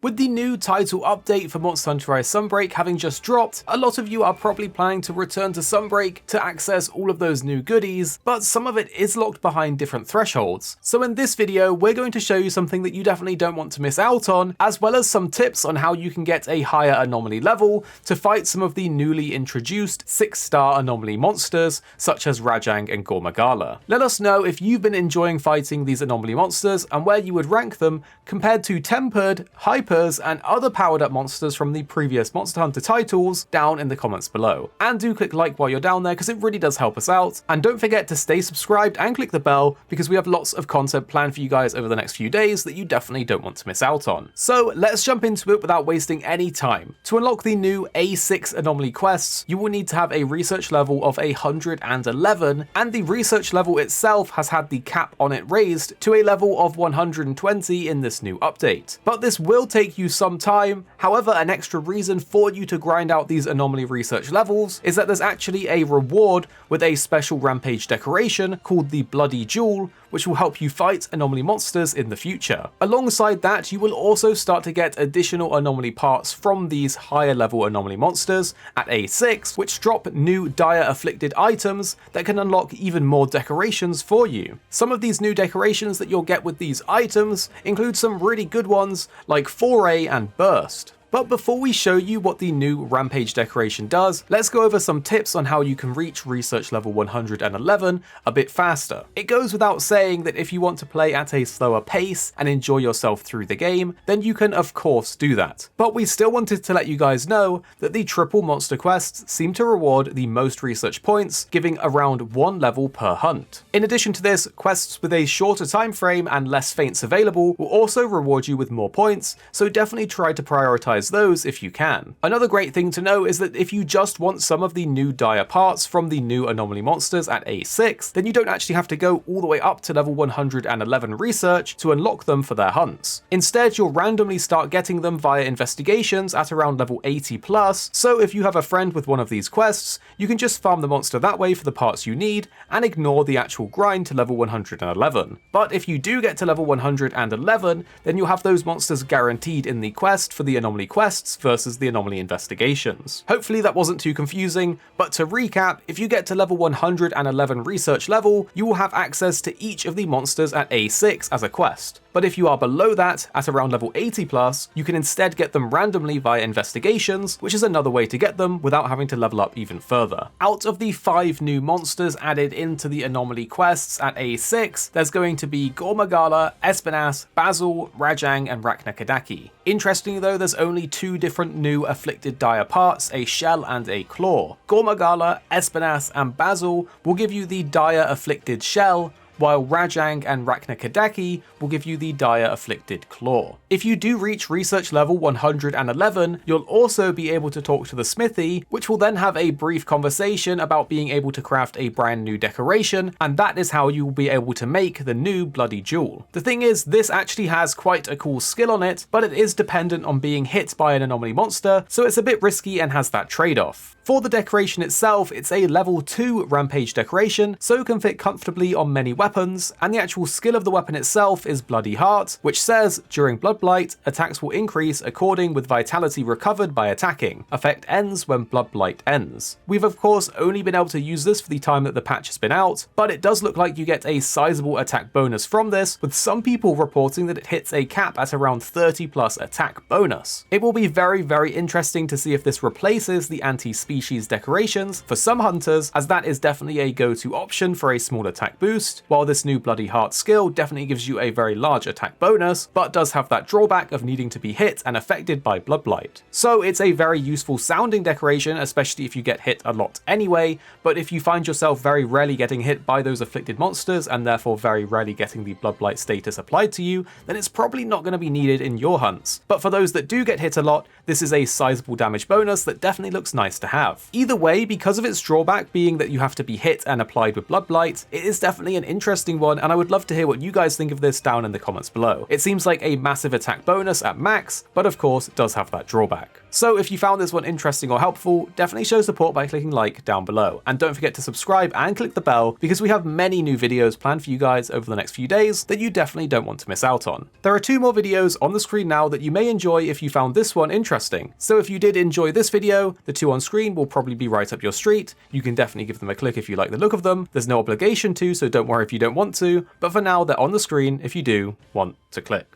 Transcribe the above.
With the new title update for Monster Hunter Rise Sunbreak having just dropped, a lot of you are probably planning to return to Sunbreak to access all of those new goodies, but some of it is locked behind different thresholds. So in this video, we're going to show you something that you definitely don't want to miss out on, as well as some tips on how you can get a higher Anomaly level to fight some of the newly introduced 6-star Anomaly monsters, such as Rajang and Gore. Let us know if you've been enjoying fighting these Anomaly monsters and where you would rank them compared to tempered, hypers, and other powered up monsters from the previous Monster Hunter titles down in the comments below. And do click like while you're down there because it really does help us out. And don't forget to stay subscribed and click the bell because we have lots of content planned for you guys over the next few days that you definitely don't want to miss out on. So let's jump into it without wasting any time. To unlock the new A6 Anomaly quests, you will need to have a research level of 111, and the research level itself has had the cap on it raised to a level of 120 in this new update. But this will take you some time. However, an extra reason for you to grind out these Anomaly research levels is that there's actually a reward with a special rampage decoration called the Bloody Jewel, which will help you fight Anomaly monsters in the future. Alongside that, you will also start to get additional Anomaly parts from these higher level Anomaly monsters at A6, which drop new dire afflicted items that can unlock even more decorations for you. Some of these new decorations that you'll get with these items include some really good ones like Foray and Burst. But before we show you what the new Rampage decoration does, let's go over some tips on how you can reach research level 111 a bit faster. It goes without saying that if you want to play at a slower pace and enjoy yourself through the game, then you can of course do that. But we still wanted to let you guys know that the triple monster quests seem to reward the most research points, giving around 1 level per hunt. In addition to this, quests with a shorter time frame and less feints available will also reward you with more points, so definitely try to prioritize those if you can. Another great thing to know is that if you just want some of the new dire parts from the new Anomaly monsters at A6, then you don't actually have to go all the way up to level 111 research to unlock them for their hunts. Instead, you'll randomly start getting them via investigations at around level 80 plus, so if you have a friend with one of these quests, you can just farm the monster that way for the parts you need and ignore the actual grind to level 111. But if you do get to level 111, then you'll have those monsters guaranteed in the quest for the Anomaly quests versus the Anomaly investigations. Hopefully that wasn't too confusing, but to recap, if you get to level 111 research level, you will have access to each of the monsters at A6 as a quest. But if you are below that, at around level 80 plus, you can instead get them randomly via investigations, which is another way to get them without having to level up even further. Out of the 5 new monsters added into the Anomaly quests at A6, there's going to be Gore, espinas, Basil, Rajang, and Raknakadaki. Interestingly though, there's only 2 different new afflicted dire parts, a shell and a claw. Gore, espinas, and Basil will give you the dire afflicted shell, while Rajang and Raknakadaki will give you the dire afflicted claw. If you do reach research level 111, you'll also be able to talk to the smithy, which will then have a brief conversation about being able to craft a brand new decoration, and that is how you will be able to make the new Bloody Jewel. The thing is, this actually has quite a cool skill on it, but it is dependent on being hit by an Anomaly monster, so it's a bit risky and has that trade-off. For the decoration itself, it's a level 2 rampage decoration, so can fit comfortably on many weapons, and the actual skill of the weapon itself is Bloody Heart, which says, during Blood Blight, attacks will increase according with vitality recovered by attacking. Effect ends when Blood Blight ends. We've of course only been able to use this for the time that the patch has been out, but it does look like you get a sizable attack bonus from this, with some people reporting that it hits a cap at around 30 plus attack bonus. It will be very interesting to see if this replaces the anti-species decorations for some hunters, as that is definitely a go-to option for a small attack boost, while this new Bloody Heart skill definitely gives you a very large attack bonus, but does have that drawback of needing to be hit and affected by Blood Blight. So it's a very useful sounding decoration, especially if you get hit a lot anyway, but if you find yourself very rarely getting hit by those afflicted monsters and therefore very rarely getting the Blood Blight status applied to you, then it's probably not going to be needed in your hunts. But for those that do get hit a lot, this is a sizable damage bonus that definitely looks nice to have. Either way, because of its drawback being that you have to be hit and applied with Blood Blight, it is definitely an interesting one, and I would love to hear what you guys think of this down in the comments below. It seems like a massive attack bonus at max, but of course it does have that drawback. So if you found this one interesting or helpful, definitely show support by clicking like down below. And don't forget to subscribe and click the bell because we have many new videos planned for you guys over the next few days that you definitely don't want to miss out on. There are 2 more videos on the screen now that you may enjoy if you found this one interesting. So if you did enjoy this video, the 2 on screen will probably be right up your street. You can definitely give them a click if you like the look of them. There's no obligation to, so don't worry if you don't want to, but for now they're on the screen if you do want to click.